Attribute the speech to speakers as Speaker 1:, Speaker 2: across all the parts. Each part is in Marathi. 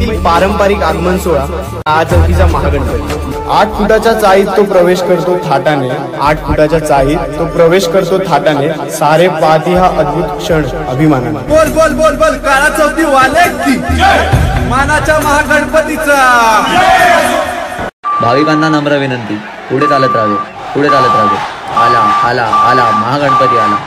Speaker 1: मुंबईतील पारंपरिक आगमन सोहळा 6 चौकीचा महागणपती। 8 फुटाच्या चाळीत तो प्रवेश करतो थाटाने, 8 फुटाच्या चाळीत तो प्रवेश करतो थाटाने, सारे पाहती हा अद्भुत क्षण अभिमानाने।
Speaker 2: बोल बोल बोल बोल काळा चौकी वाले की मानाच्या महागणपतीचा।
Speaker 3: भाविकांना नम्र विनंती, पुढे चालत राहावे, पुढे चालत राहावे। आला आला आला महागणपती आला।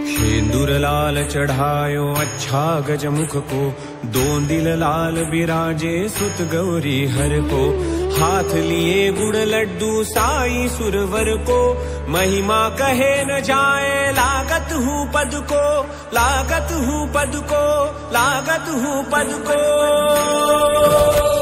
Speaker 4: सिंदूर लाल चढ़ायो अच्छा गजमुख को, 2 दिल लाल बिराजे सुत गौरी हर को। हाथ लिए गुड़ लड्डू साई सुरवर को, महिमा कहे न जाए लागत हूँ पद को, लागत हूँ पद को, लागत हूँ पद को।